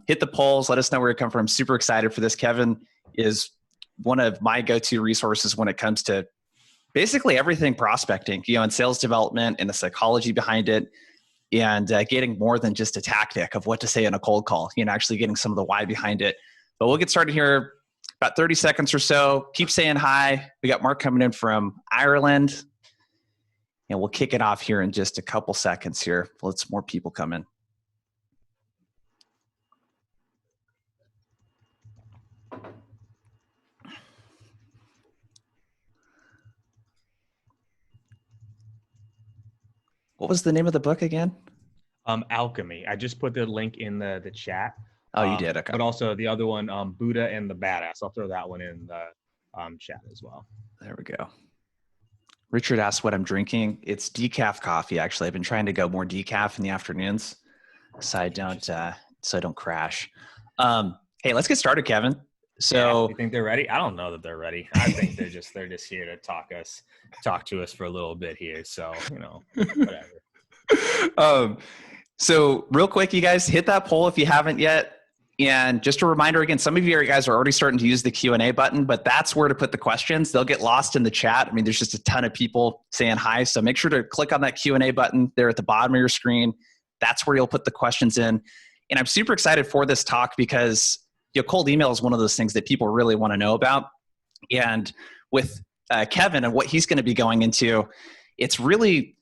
Hit the polls. Let us know where you come from. Super excited for this. Kevin is one of my go-to resources when it comes to basically everything prospecting, and sales development and the psychology behind it, and getting more than just a tactic of what to say in a cold call, actually getting some of the why behind it. But we'll get started here about 30 seconds or so. Keep saying hi. We got Mark coming in from Ireland, and we'll kick it off here in just a couple seconds here. Let some more people come in. What was the name of the book again? Alchemy. I just put the link in the chat. Oh, you did? Okay. But also the other one, Buddha and the Badass. I'll throw that one in the chat as well. There we go. Richard asked what I'm drinking. It's decaf coffee, actually. I've been trying to go more decaf in the afternoons so I don't crash. Hey, let's get started, Kevin. So you think they're ready? I don't know that they're ready. I think they're just here to talk to us for a little bit here. So, whatever. So real quick, you guys, hit that poll if you haven't yet. And just a reminder again, some of you guys are already starting to use the Q&A button, but that's where to put the questions. They'll get lost in the chat. I mean, there's just a ton of people saying hi. So make sure to click on that Q&A button there at the bottom of your screen. That's where you'll put the questions in. And I'm super excited for this talk because cold email is one of those things that people really want to know about. And with Kevin and what he's going to be going into, it's really,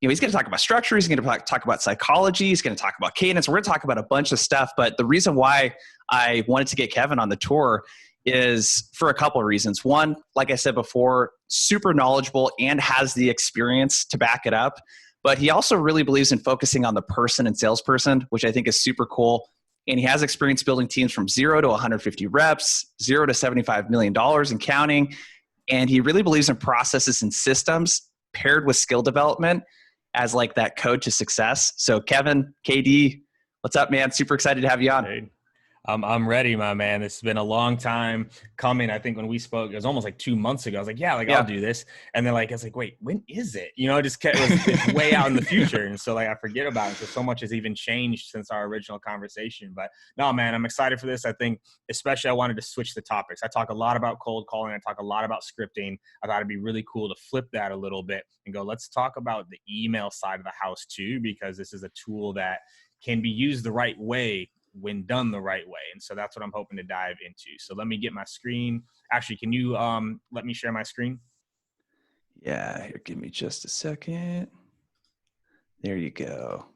he's going to talk about structure. He's going to talk about psychology. He's going to talk about cadence. We're going to talk about a bunch of stuff. But the reason why I wanted to get Kevin on the tour is for a couple of reasons. One, like I said before, super knowledgeable and has the experience to back it up. But he also really believes in focusing on the person and salesperson, which I think is super cool. And he has experience building teams from 0 to 150 reps, 0 to $75 million and counting. And he really believes in processes and systems paired with skill development as like that code to success. So Kevin, KD, what's up, man? Super excited to have you on. Hey. I'm ready, my man. This has been a long time coming. I think when we spoke, it was almost like 2 months ago. I was like, I'll do this. And then I was like, wait, when is it? It's way out in the future. And so I forget about it. So much has even changed since our original conversation. But no, man, I'm excited for this. I think especially I wanted to switch the topics. I talk a lot about cold calling. I talk a lot about scripting. I thought it'd be really cool to flip that a little bit and go, let's talk about the email side of the house too, because this is a tool that can be used the right way when done the right way. And so that's what I'm hoping to dive into. So let me get my screen. Actually, can you let me share my screen? Yeah, here, give me just a second. There you go.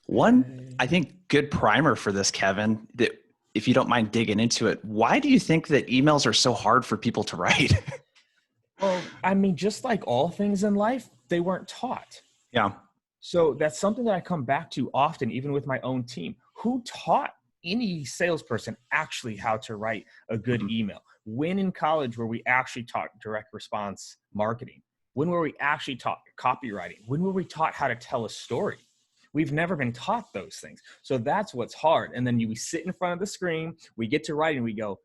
One, I think, good primer for this, Kevin, that if you don't mind digging into it, why do you think that emails are so hard for people to write? Well, I mean, just like all things in life, they weren't taught. Yeah. So that's something that I come back to often, even with my own team. Who taught any salesperson actually how to write a good email? When in college were we actually taught direct response marketing? When were we actually taught copywriting? When were we taught how to tell a story? We've never been taught those things. So that's what's hard. And then we sit in front of the screen, we get to write and we go,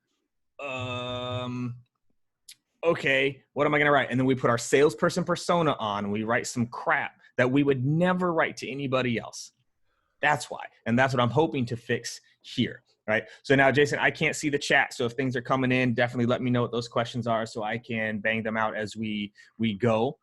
okay, what am I going to write? And then we put our salesperson persona on and we write some crap that we would never write to anybody else. That's why. And that's what I'm hoping to fix here, right? So now, Jason, I can't see the chat. So if things are coming in, definitely let me know what those questions are so I can bang them out as we go.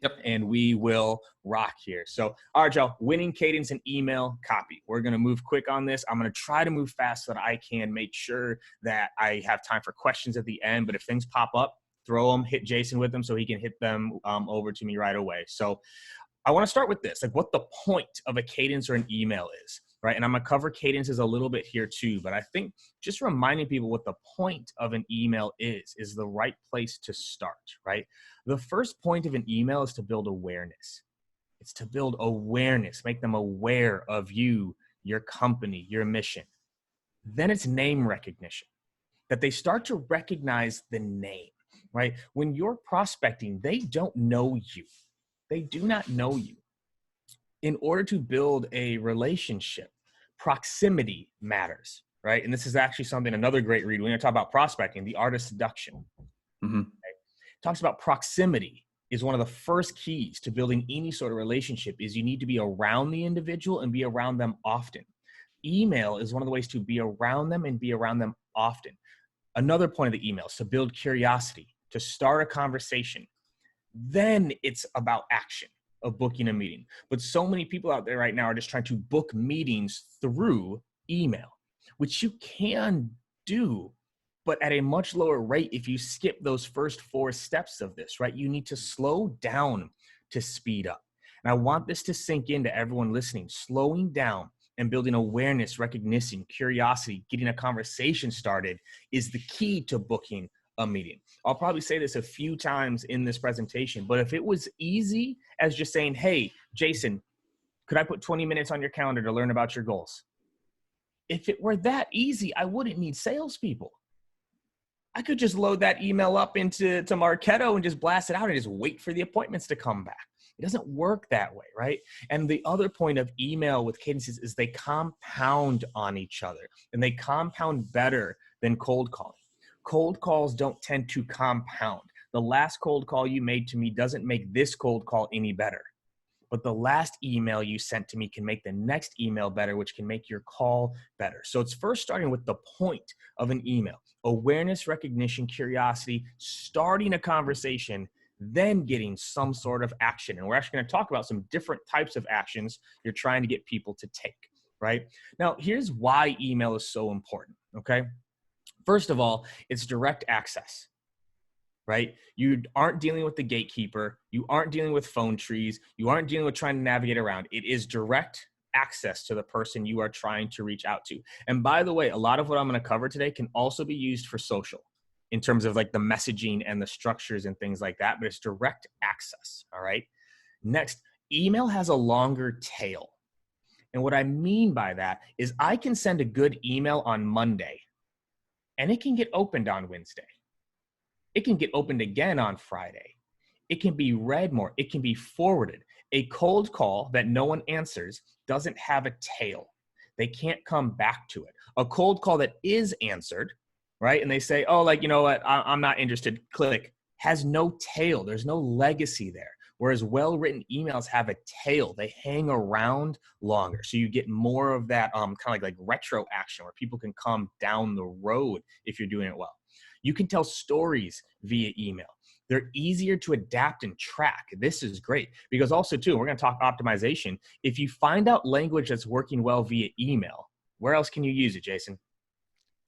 Yep. And we will rock here. So, all right, y'all, winning cadence and email copy. We're going to move quick on this. I'm going to try to move fast so that I can make sure that I have time for questions at the end. But if things pop up, throw them, hit Jason with them so he can hit them over to me right away. So I want to start with this, like what the point of a cadence or an email is, right? And I'm going to cover cadences a little bit here too, but I think just reminding people what the point of an email is the right place to start, right? The first point of an email is to build awareness. It's to build awareness, make them aware of you, your company, your mission. Then it's name recognition, that they start to recognize the name, right? When you're prospecting, they don't know you. They do not know you. In order to build a relationship, proximity matters, right? And this is actually another great read. When you talk about prospecting, The Art of Seduction. Right? It talks about proximity is one of the first keys to building any sort of relationship is you need to be around the individual and be around them often. email is one of the ways to be around them and be around them often. Another point of the email is to build curiosity, to start a conversation. Then it's about action of booking a meeting. But so many people out there right now are just trying to book meetings through email, which you can do, but at a much lower rate if you skip those first 4 steps of this, right? You need to slow down to speed up. And I want this to sink into everyone listening. Slowing down and building awareness, recognition, curiosity, getting a conversation started is the key to booking a meeting. I'll probably say this a few times in this presentation, but if it was easy as just saying, hey, Jason, could I put 20 minutes on your calendar to learn about your goals? If it were that easy, I wouldn't need salespeople. I could just load that email up into Marketo and just blast it out and just wait for the appointments to come back. It doesn't work that way, right? And the other point of email with cadences is they compound on each other, and they compound better than cold calling. Cold calls don't tend to compound. The last cold call you made to me doesn't make this cold call any better. But the last email you sent to me can make the next email better, which can make your call better. So it's first starting with the point of an email. Awareness, recognition, curiosity, starting a conversation, then getting some sort of action. And we're actually going to talk about some different types of actions you're trying to get people to take, right? Now, here's why email is so important, okay? First of all, it's direct access, right? You aren't dealing with the gatekeeper. You aren't dealing with phone trees. You aren't dealing with trying to navigate around. It is direct access to the person you are trying to reach out to. And by the way, a lot of what I'm going to cover today can also be used for social in terms of like the messaging and the structures and things like that, but it's direct access, all right? Next, email has a longer tail. And what I mean by that is I can send a good email on Monday and it can get opened on Wednesday. It can get opened again on Friday. It can be read more. It can be forwarded. A cold call that no one answers doesn't have a tail. They can't come back to it. A cold call that is answered, right? And they say, oh, like, you know what? I'm not interested. Click. Has no tail. There's no legacy there. Whereas well-written emails have a tail. They hang around longer. So you get more of that kind of like retro action where people can come down the road if you're doing it well. You can tell stories via email. They're easier to adapt and track. This is great because also too, we're going to talk optimization. If you find out language that's working well via email, where else can you use it, Jason?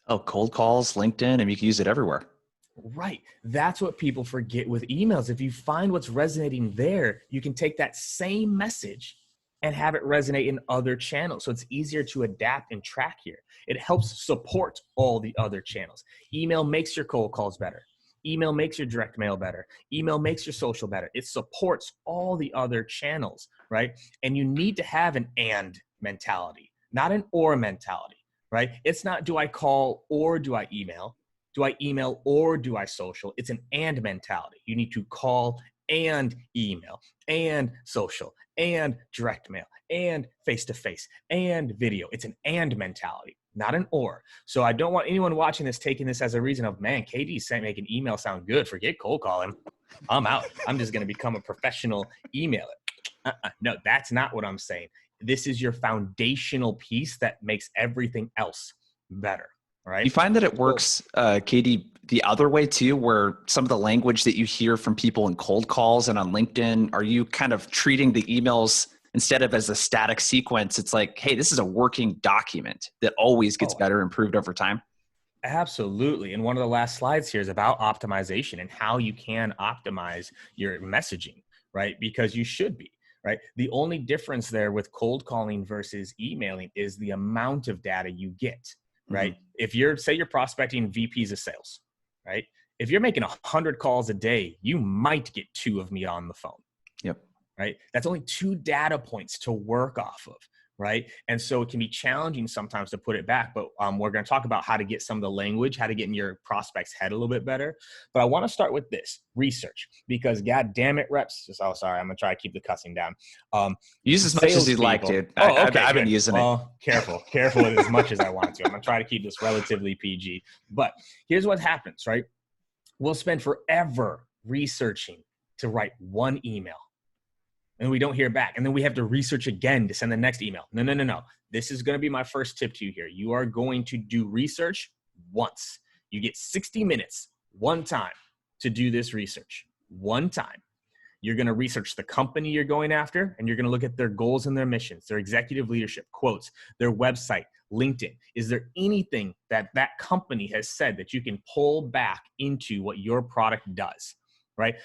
Oh, cold calls, LinkedIn, and you can use it everywhere. Right. That's what people forget with emails. If you find what's resonating there, you can take that same message and have it resonate in other channels. So it's easier to adapt and track here. It helps support all the other channels. Email makes your cold calls better. Email makes your direct mail better. Email makes your social better. It supports all the other channels, right? And you need to have an and mentality, not an or mentality, right? It's not do I call or do I email? Do I email or do I social? It's an and mentality. You need to call and email and social and direct mail and face-to-face and video. It's an and mentality, not an or. So I don't want anyone watching this taking this as a reason of, man, KD's making email sound good. Forget cold calling. I'm out. I'm just going to become a professional emailer. No, that's not what I'm saying. This is your foundational piece that makes everything else better. Right. You find that it works, Katie, the other way too, where some of the language that you hear from people in cold calls and on LinkedIn, are you kind of treating the emails instead of as a static sequence? It's like, hey, this is a working document that always gets better, improved over time. Absolutely. And one of the last slides here is about optimization and how you can optimize your messaging, right? Because you should be. Right. The only difference there with cold calling versus emailing is the amount of data you get. Right. Mm-hmm. If say you're prospecting VPs of sales, right? If you're making 100 calls a day, you might get 2 of me on the phone. Yep. Right. That's only 2 data points to work off of. Right. And so it can be challenging sometimes to put it back, but we're going to talk about how to get some of the language, how to get in your prospect's head a little bit better. But I want to start with this research because God damn it, reps. Oh, sorry. I'm going to try to keep the cussing down. Use as much as you like, dude. Okay, I've been using it. Careful with it as much as I want to. I'm going to try to keep this relatively PG, but here's what happens, right? We'll spend forever researching to write one email. and we don't hear back. And then we have to research again to send the next email. No, no, no, no. This is going to be my first tip to you here. You are going to do research once. You get 60 minutes, one time, to do this research. One time. You're going to research the company you're going after, and you're going to look at their goals and their missions, their executive leadership, quotes, their website, LinkedIn. Is there anything that that company has said that you can pull back into what your product does, right?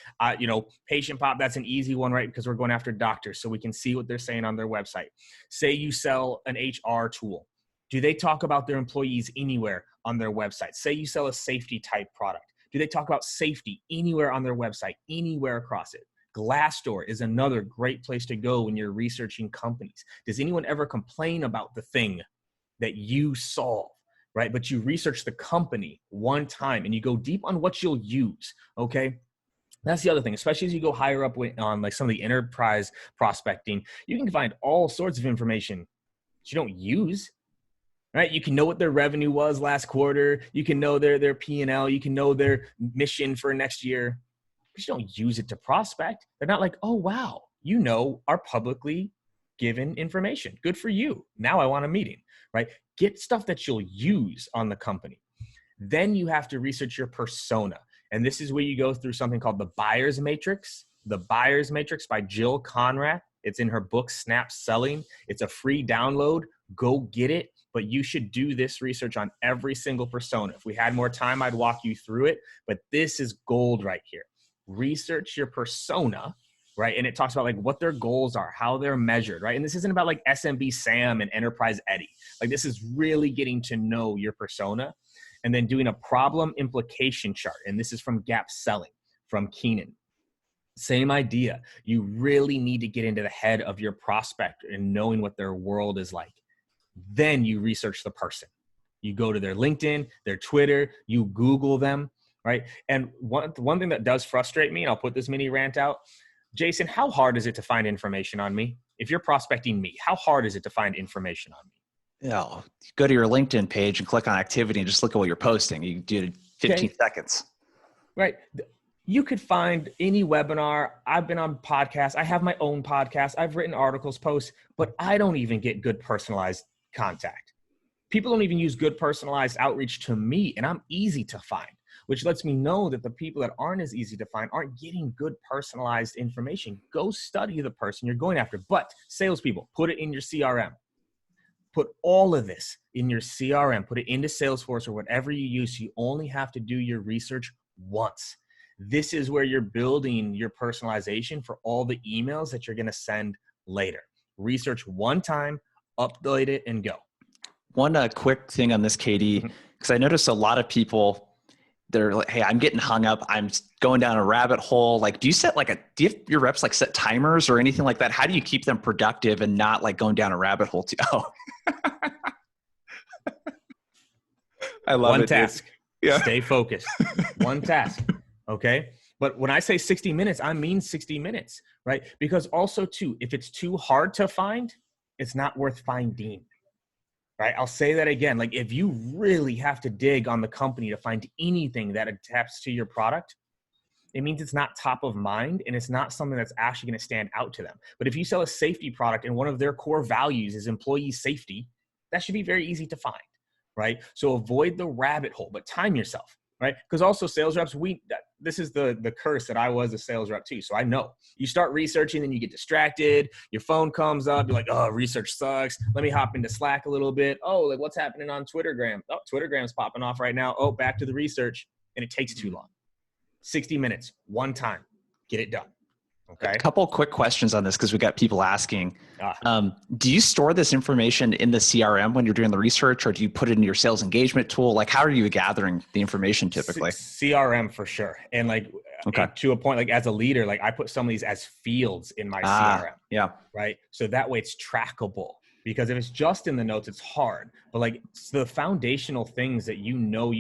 Patient Pop, that's an easy one, right? Because we're going after doctors, so we can see what they're saying on their website. Say you sell an HR tool. Do they talk about their employees anywhere on their website? Say you sell a safety type product. Do they talk about safety anywhere on their website, anywhere across it? Glassdoor is another great place to go when you're researching companies. Does anyone ever complain about the thing that you solve, right? But you research the company one time and you go deep on what you'll use, okay? That's the other thing, especially as you go higher up on like some of the enterprise prospecting, you can find all sorts of information that you don't use, right? You can know what their revenue was last quarter. You can know their P&L. You can know their mission for next year. But you don't use it to prospect. They're not like, oh, wow, our publicly given information. Good for you. Now I want a meeting, right? Get stuff that you'll use on the company. Then you have to research your persona. And this is where you go through something called the Buyer's Matrix. The Buyer's Matrix by Jill Conrad. It's in her book, Snap Selling. It's a free download. Go get it. But you should do this research on every single persona. If we had more time, I'd walk you through it. But this is gold right here. Research your persona, right? And it talks about like what their goals are, how they're measured, right? And this isn't about like SMB Sam and Enterprise Eddie. Like this is really getting to know your persona and then doing a problem implication chart. And this is from Gap Selling from Keenan. Same idea. You really need to get into the head of your prospect and knowing what their world is like. Then you research the person. You go to their LinkedIn, their Twitter, you Google them. Right. And one thing that does frustrate me, and I'll put this mini rant out, Jason, how hard is it to find information on me? If you're prospecting me, how hard is it to find information on me? Yeah, go to your LinkedIn page and click on activity and just look at what you're posting. You do it in 15 seconds. Right. You could find any webinar. I've been on podcasts. I have my own podcast. I've written articles, posts, but I don't even get good personalized contact. People don't even use good personalized outreach to me, and I'm easy to find, which lets me know that the people that aren't as easy to find aren't getting good personalized information. Go study the person you're going after. But salespeople, put it in your CRM. Put all of this in your CRM. Put it into Salesforce or whatever you use. You only have to do your research once. This is where you're building your personalization for all the emails that you're going to send later. Research one time, update it, and go. One quick thing on this, Katie, because I noticed a lot of people, they're like, hey, I'm getting hung up. I'm going down a rabbit hole. Like, do you have your reps like set timers or anything like that? How do you keep them productive and not like going down a rabbit hole too? Oh, I love it. One task. Yeah. Stay focused. One task. Okay. But when I say 60 minutes, I mean 60 minutes, right? Because also too, if it's too hard to find, it's not worth finding. Right? I'll say that again. Like if you really have to dig on the company to find anything that adapts to your product, it means it's not top of mind and it's not something that's actually going to stand out to them. But if you sell a safety product and one of their core values is employee safety, that should be very easy to find, right? So avoid the rabbit hole, but time yourself, right? Because also sales reps, this is the curse that I was a sales rep too. So I know you start researching, then you get distracted. Your phone comes up. You're like, oh, research sucks. Let me hop into Slack a little bit. Oh, like what's happening on Twittergram? Oh, Twittergram's popping off right now. Oh, back to the research. And it takes too long. 60 minutes, one time, get it done. Okay. A couple quick questions on this because we got people asking. Do you store this information in the CRM when you're doing the research, or do you put it in your sales engagement tool? Like, how are you gathering the information typically? CRM for sure. And like to a point, like as a leader, like I put some of these as fields in my CRM. Yeah. Right. So that way it's trackable. Because if it's just in the notes, it's hard. But like the foundational things that you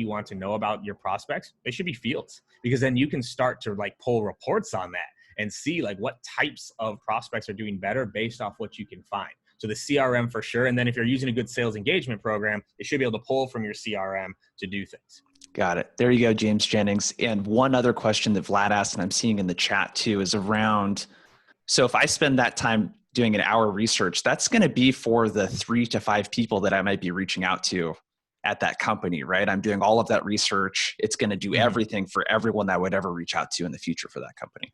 want to know about your prospects, they should be fields. Because then you can start to like pull reports on that and see like what types of prospects are doing better based off what you can find. So the CRM for sure. And then if you're using a good sales engagement program, it should be able to pull from your CRM to do things. Got it. There you go, James Jennings. And one other question that Vlad asked, and I'm seeing in the chat too, is around So if I spend that time doing an hour research, that's going to be for the 3 to 5 people that I might be reaching out to at that company, right? I'm doing all of that research. It's going to do everything for everyone that I would ever reach out to in the future for that company.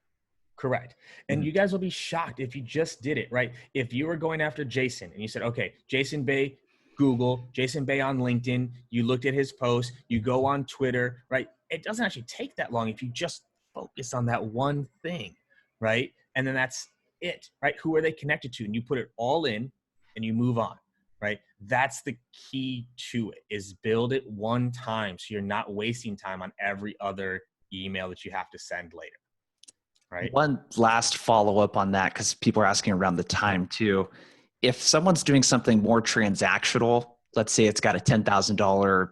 Correct. And you guys will be shocked if you just did it, right? If you were going after Jason and you said, okay, Jason Bay, Google, Jason Bay on LinkedIn, you looked at his post, you go on Twitter, right? It doesn't actually take that long if you just focus on that one thing, right? And then that's it, right? Who are they connected to? And you put it all in and you move on, right? That's the key to it, is build it one time so you're not wasting time on every other email that you have to send later. Right. One last follow-up on that, because people are asking around the time too. If someone's doing something more transactional, let's say it's got a $10,000,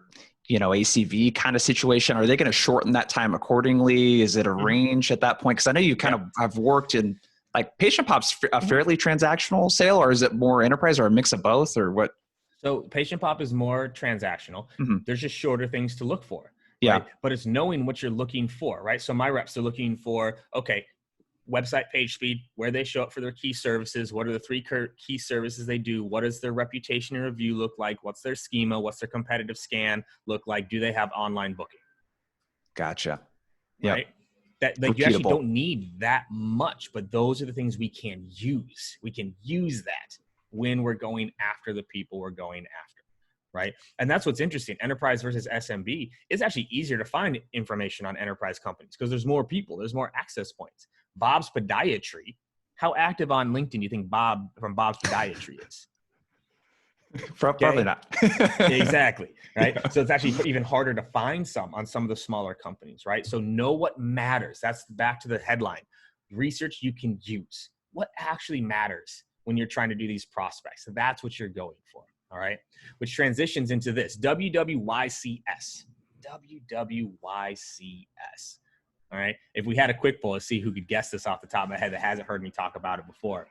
ACV kind of situation, are they going to shorten that time accordingly? Is it a range at that point? Because I know you kind of have worked in, like, Patient Pop's a fairly transactional sale, or is it more enterprise, or a mix of both, or what? So Patient Pop is more transactional. There's just shorter things to look for. Yeah. Right? But it's knowing what you're looking for, right? So my reps are looking for, okay, website page speed, where they show up for their key services, what are the 3 key services they do, what does their reputation and review look like, what's their schema, what's their competitive scan look like, do they have online booking? Gotcha. Yeah. Right? That, like, you actually don't need that much, but those are the things we can use. We can use that when we're going after the people we're going after. Right. And that's what's interesting. Enterprise versus SMB, it's actually easier to find information on enterprise companies because there's more people, there's more access points. Bob's Podiatry, how active on LinkedIn do you think Bob from Bob's Podiatry is? Probably not. Exactly. Right. So it's actually even harder to find some on some of the smaller companies. Right. So know what matters. That's back to the headline. Research you can use. What actually matters when you're trying to do these prospects? So that's what you're going for. All right, which transitions into this, WWYCS. WWYCS. All right, if we had a quick poll, let's see who could guess this off the top of my head that hasn't heard me talk about it before.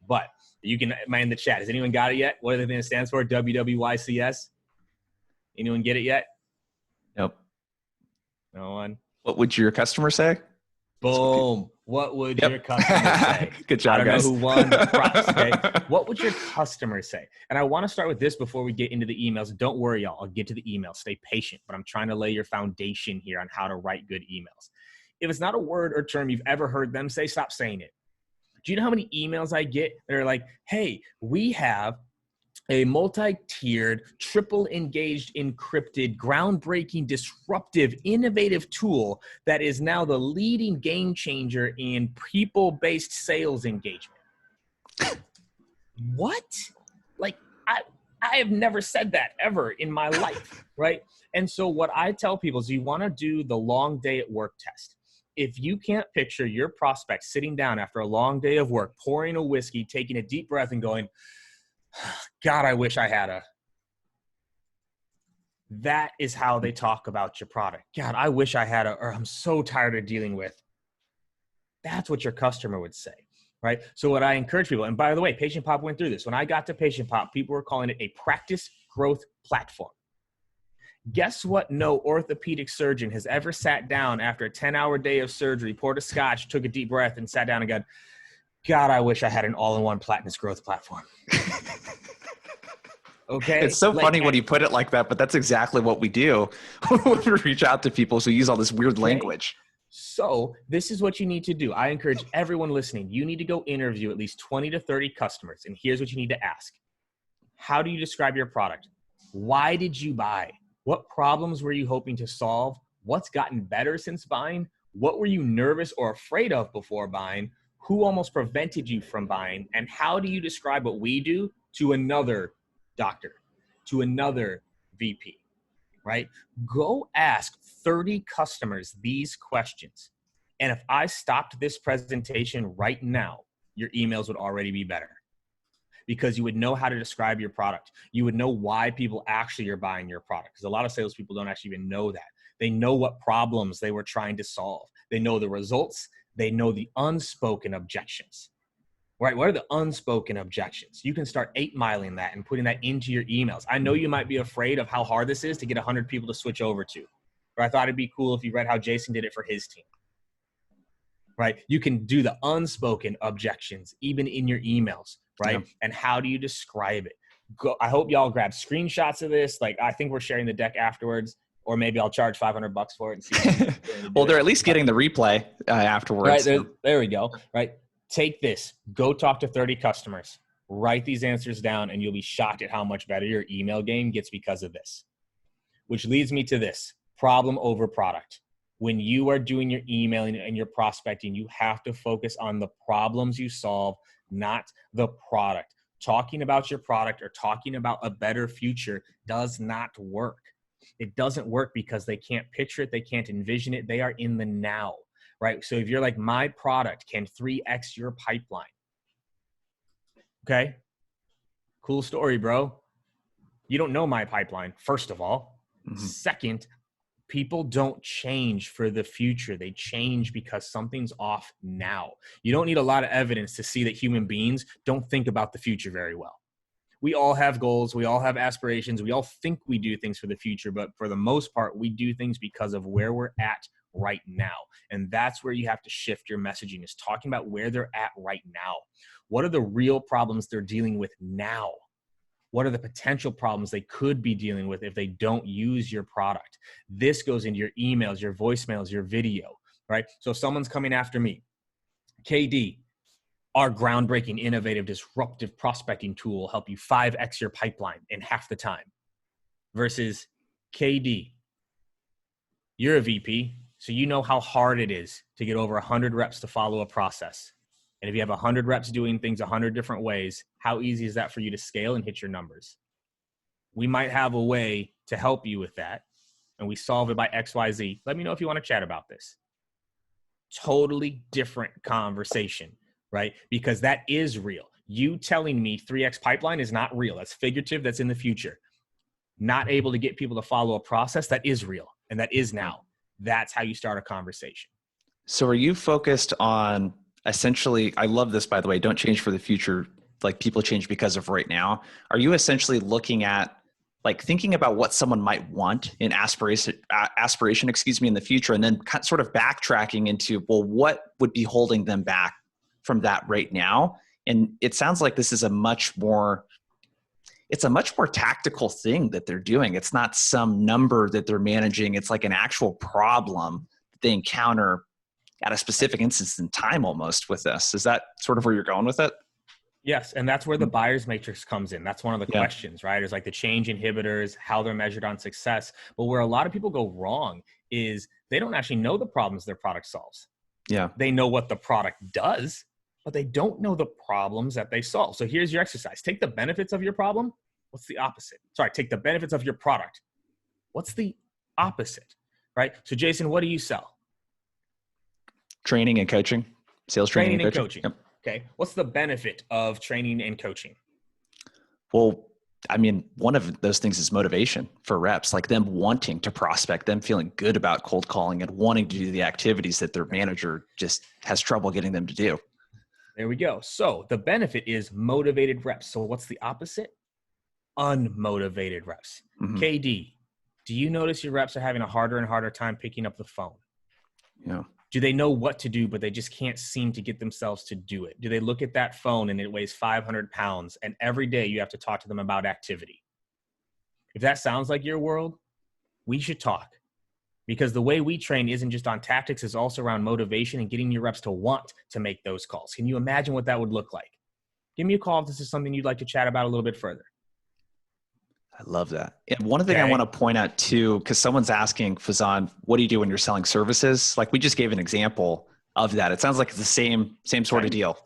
But you can, in the chat, has anyone got it yet? What do they think it stands for? WWYCS? Anyone get it yet? Nope. No one? What would your customer say? Boom. What would your customer say? Good job, I don't guys. know who won. Props, okay? What would your customer say? And I want to start with this before we get into the emails. Don't worry, y'all. I'll get to the emails. Stay patient. But I'm trying to lay your foundation here on how to write good emails. If it's not a word or term you've ever heard them say, stop saying it. Do you know how many emails I get that are like, hey, we have a multi-tiered, triple engaged, encrypted, groundbreaking, disruptive, innovative tool that is now the leading game changer in people-based sales engagement. What? Like, I have never said that ever in my life, right? And so what I tell people is you want to do the long day at work test. If you can't picture your prospect sitting down after a long day of work, pouring a whiskey, taking a deep breath and going, God, I wish I had a. That is how they talk about your product. God, I wish I had a, or I'm so tired of dealing with. That's what your customer would say, right? So what I encourage people, and by the way, Patient Pop went through this. When I got to Patient Pop, people were calling it a practice growth platform. Guess what? No orthopedic surgeon has ever sat down after a 10-hour day of surgery, poured a scotch, took a deep breath, and sat down and got, God, I wish I had an all-in-one practice growth platform. Okay. It's so funny when you put it like that, but that's exactly what we do when we reach out to people. So we use all this weird language. So this is what you need to do. I encourage everyone listening. You need to go interview at least 20 to 30 customers. And here's what you need to ask. How do you describe your product? Why did you buy? What problems were you hoping to solve? What's gotten better since buying? What were you nervous or afraid of before buying? Who almost prevented you from buying? And how do you describe what we do to another doctor, to another VP, right? Go ask 30 customers these questions. And if I stopped this presentation right now, your emails would already be better because you would know how to describe your product. You would know why people actually are buying your product, because a lot of salespeople don't actually even know that. They know what problems they were trying to solve. They know the results. They know the unspoken objections. Right? What are the unspoken objections? You can start 8-miling that and putting that into your emails. I know you might be afraid of how hard this is to get 100 people to switch over to. But I thought it'd be cool if you read how Jason did it for his team. right? You can do the unspoken objections, even in your emails, right? Yeah. And how do you describe it? I hope y'all grab screenshots of this. Like, I think we're sharing the deck afterwards, or maybe I'll charge $500 for it and see if you're willing to do Well, they're it. at least getting the replay afterwards. Right, there we go. Right. Take this, go talk to 30 customers, write these answers down, and you'll be shocked at how much better your email game gets because of this. Which leads me to this: problem over product. When you are doing your emailing and your prospecting, you have to focus on the problems you solve, not the product. Talking about your product or talking about a better future does not work. It doesn't work because they can't picture it. They can't envision it. They are in the now, right? So if you're like, my product can 3X your pipeline. Okay. Cool story, bro. You don't know my pipeline, first of all. Mm-hmm. Second, people don't change for the future. They change because something's off now. You don't need a lot of evidence to see that human beings don't think about the future very well. We all have goals. We all have aspirations. We all think we do things for the future, but for the most part, we do things because of where we're at right now. And that's where you have to shift your messaging, is talking about where they're at right now. What are the real problems they're dealing with now? What are the potential problems they could be dealing with if they don't use your product? This goes into your emails, your voicemails, your video, right? So if someone's coming after me, KD, our groundbreaking, innovative, disruptive prospecting tool will help you 5X your pipeline in half the time. Versus KD, you're a VP, so you know how hard it is to get over 100 reps to follow a process. And if you have 100 reps doing things 100 different ways, how easy is that for you to scale and hit your numbers? We might have a way to help you with that, and we solve it by XYZ. Let me know if you want to chat about this. Totally different conversation, right? Because that is real. You telling me 3X pipeline is not real. That's figurative. That's in the future. Not able to get people to follow a process, that is real, and that is now. That's how you start a conversation. So are you focused on essentially, I love this, by the way, don't change for the future, like people change because of right now. Are you essentially looking at, like, thinking about what someone might want in aspiration, in the future, and then sort of backtracking into, well, what would be holding them back from that right now? And it sounds like this is a much more tactical thing that they're doing. It's not some number that they're managing. It's like an actual problem that they encounter at a specific instance in time almost with this. Is that sort of where you're going with it? Yes. And that's where the buyer's matrix comes in. That's one of the questions, right? Is like the change inhibitors, how they're measured on success. But where a lot of people go wrong is they don't actually know the problems their product solves. Yeah. They know what the product does, but they don't know the problems that they solve. So here's your exercise. Take the benefits of your problem. What's the opposite? Sorry, take the benefits of your product. What's the opposite, right? So Jason, what do you sell? Training and coaching, sales training and coaching. Yep. Okay. What's the benefit of training and coaching? Well, I mean, one of those things is motivation for reps, like them wanting to prospect, them feeling good about cold calling and wanting to do the activities that their manager just has trouble getting them to do. There we go. So the benefit is motivated reps. So what's the opposite? Unmotivated reps. Mm-hmm. KD, do you notice your reps are having a harder and harder time picking up the phone? Yeah. Do they know what to do, but they just can't seem to get themselves to do it? Do they look at that phone and it weighs 500 pounds and every day you have to talk to them about activity? If that sounds like your world, we should talk, because the way we train isn't just on tactics, it's also around motivation and getting your reps to want to make those calls. Can you imagine what that would look like? Give me a call if this is something you'd like to chat about a little bit further. I love that. And one thing I want to point out too, because someone's asking, Fazan, what do you do when you're selling services? Like we just gave an example of that. It sounds like it's the same sort of deal.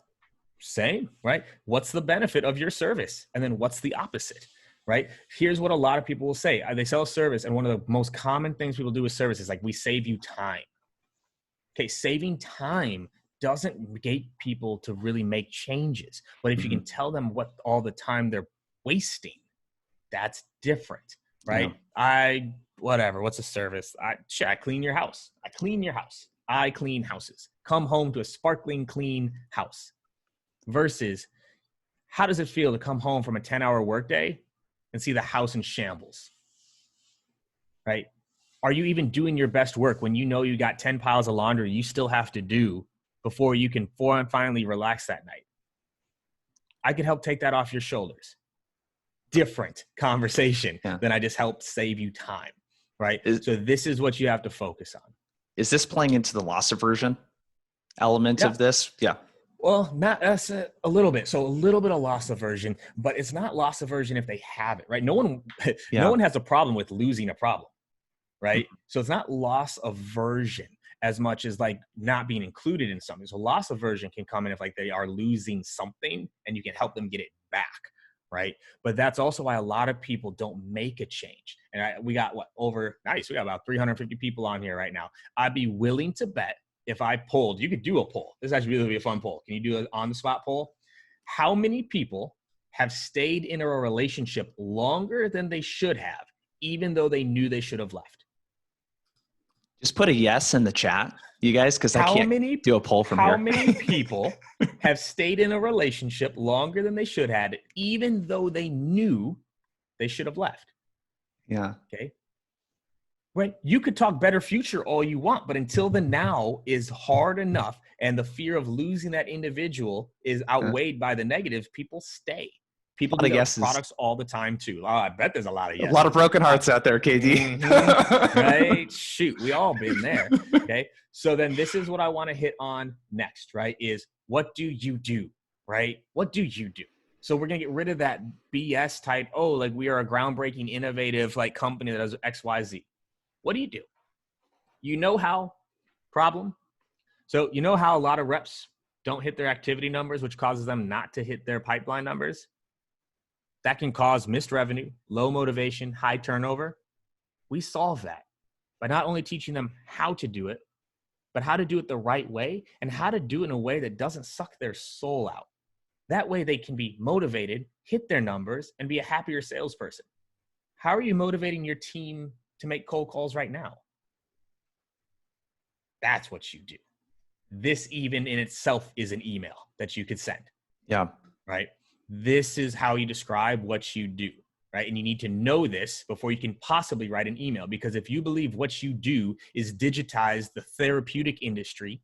Same, right? What's the benefit of your service? And then what's the opposite, right? Here's what a lot of people will say. They sell a service, and one of the most common things people do with service is like, we save you time. Okay, saving time doesn't get people to really make changes. But if you can tell them what all the time they're wasting, that's different, right? Yeah. What's a service? I clean your house. I clean your house. I clean houses. Come home to a sparkling clean house. Versus, how does it feel to come home from a 10-hour workday and see the house in shambles, right? Are you even doing your best work when you know you got 10 piles of laundry you still have to do before you can finally relax that night. I could help take that off your shoulders. Different conversation than I just helped save you time, right? So this is what you have to focus on. Is this playing into the loss aversion element of this? Yeah. Well, not us a little bit. So a little bit of loss aversion, but it's not loss aversion if they have it, right? No one has a problem with losing a problem, right? Mm-hmm. So it's not loss aversion as much as like not being included in something. So loss aversion can come in if like they are losing something and you can help them get it back, right? But that's also why a lot of people don't make a change. And we got we got about 350 people on here right now. I'd be willing to bet if I polled, you could do a poll. This actually really be a fun poll. Can you do an on-the-spot poll? How many people have stayed in a relationship longer than they should have, even though they knew they should have left? Just put a yes in the chat, you guys, because I can't do a poll from here. How many people have stayed in a relationship longer than they should have, even though they knew they should have left? Yeah. Okay. Right. You could talk better future all you want, but until the now is hard enough and the fear of losing that individual is outweighed by the negatives, people stay. People do those products all the time too. Oh, I bet there's a lot of yeses. A lot of broken hearts out there, KD. Mm-hmm. Right? Shoot, we all been there. Okay. So then this is what I want to hit on next, right? Is what do you do? Right? What do you do? So we're going to get rid of that BS type, like we are a groundbreaking, innovative like company that does XYZ. What do? You know how? Problem. So you know how a lot of reps don't hit their activity numbers, which causes them not to hit their pipeline numbers? That can cause missed revenue, low motivation, high turnover. We solve that by not only teaching them how to do it, but how to do it the right way and how to do it in a way that doesn't suck their soul out. That way they can be motivated, hit their numbers, and be a happier salesperson. How are you motivating your team to make cold calls right now? That's what you do. This even in itself is an email that you could send. Yeah. Right. This is how you describe what you do. Right. And you need to know this before you can possibly write an email, because if you believe what you do is digitize the therapeutic industry,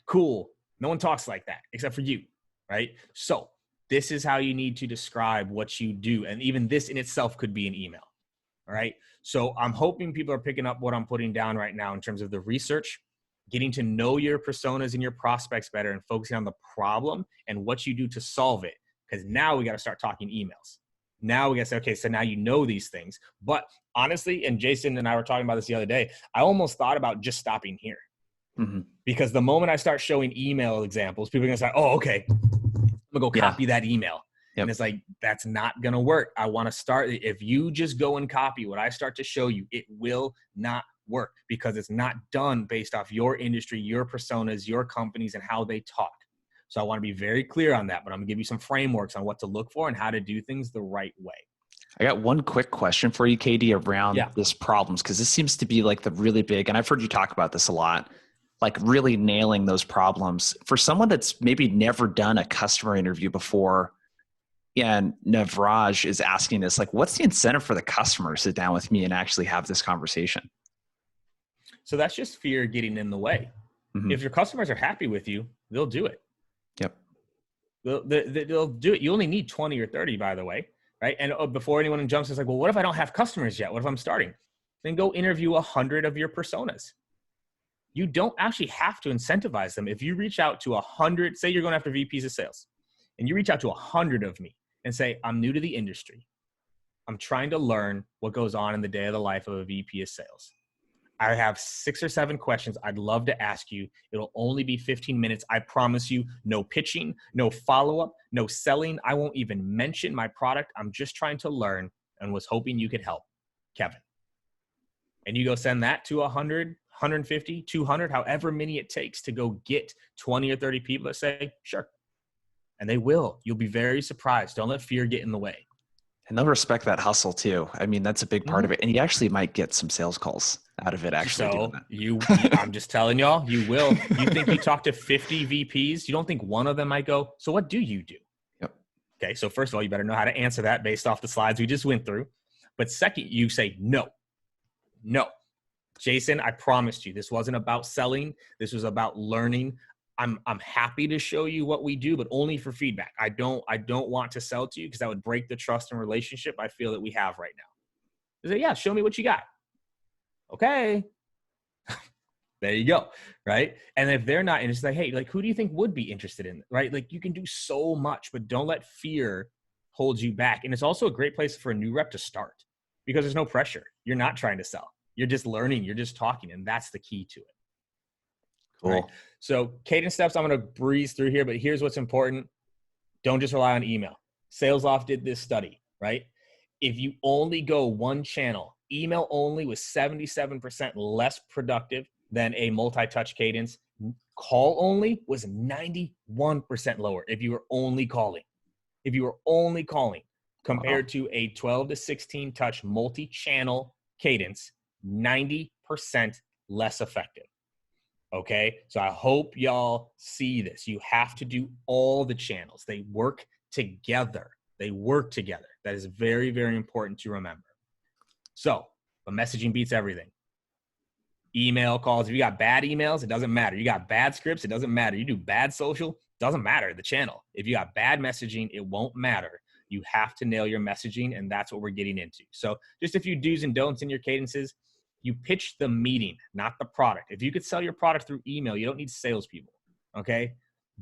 cool. No one talks like that except for you. Right. So this is how you need to describe what you do. And even this in itself could be an email. All right. So I'm hoping people are picking up what I'm putting down right now in terms of the research, getting to know your personas and your prospects better and focusing on the problem and what you do to solve it. Because now we got to start talking emails. Now we got to say, okay, so now you know these things. But honestly, and Jason and I were talking about this the other day, I almost thought about just stopping here. Mm-hmm. Because the moment I start showing email examples, people are going to say, oh, okay, I'm going to go copy that email. Yep. And it's like, that's not going to work. I want to start. If you just go and copy what I start to show you, it will not work because it's not done based off your industry, your personas, your companies, and how they talk. So I want to be very clear on that, but I'm going to give you some frameworks on what to look for and how to do things the right way. I got one quick question for you, KD, around this problems, because this seems to be like the really big, and I've heard you talk about this a lot, like really nailing those problems. For someone that's maybe never done a customer interview before, and Navraj is asking this, like, what's the incentive for the customer to sit down with me and actually have this conversation? So that's just fear getting in the way. Mm-hmm. If your customers are happy with you, they'll do it. Yep. They'll do it. You only need 20 or 30, by the way, right? And before anyone jumps, it's like, well, what if I don't have customers yet? What if I'm starting? Then go interview 100 of your personas. You don't actually have to incentivize them. If you reach out to 100, say you're going after VPs of sales, and you reach out to 100 of me and say, I'm new to the industry. I'm trying to learn what goes on in the day of the life of a VP of sales. I have 6 or 7 questions I'd love to ask you. It'll only be 15 minutes. I promise you, no pitching, no follow-up, no selling. I won't even mention my product. I'm just trying to learn and was hoping you could help. Kevin. And you go send that to 100, 150, 200, however many it takes to go get 20 or 30 people that say, sure. And they will. You'll be very surprised. Don't let fear get in the way. And they'll respect that hustle too. I mean, that's a big part of it. And you actually might get some sales calls out of it actually. So I'm just telling y'all, you will. You think you talk to 50 VPs, you don't think one of them might go, so what do you do? Yep. Okay, so first of all, you better know how to answer that based off the slides we just went through. But second, you say no. Jason, I promised you this wasn't about selling. This was about learning. I'm happy to show you what we do, but only for feedback. I don't want to sell to you because that would break the trust and relationship I feel that we have right now. I say, yeah, show me what you got. Okay. There you go. Right. And if they're not interested, like, hey, like, who do you think would be interested in it? Right. Like, you can do so much, but don't let fear hold you back. And it's also a great place for a new rep to start because there's no pressure. You're not trying to sell. You're just learning. You're just talking. And that's the key to it. Cool. Right? So cadence steps, I'm going to breeze through here, but here's what's important. Don't just rely on email. SalesLoft did this study, right? If you only go one channel, email only was 77% less productive than a multi-touch cadence. Call only was 91% lower if you were only calling. If you were only calling compared to a 12 to 16 touch multi-channel cadence, 90% less effective. Okay, so I hope y'all see this. You have to do all the channels. They work together. They work together. That is very, very important to remember. So, but messaging beats everything. Email calls. If you got bad emails, it doesn't matter. You got bad scripts, it doesn't matter. You do bad social, doesn't matter. The channel. If you got bad messaging, it won't matter. You have to nail your messaging, and that's what we're getting into. So, just a few do's and don'ts in your cadences. You pitch the meeting, not the product. If you could sell your product through email, you don't need salespeople, okay?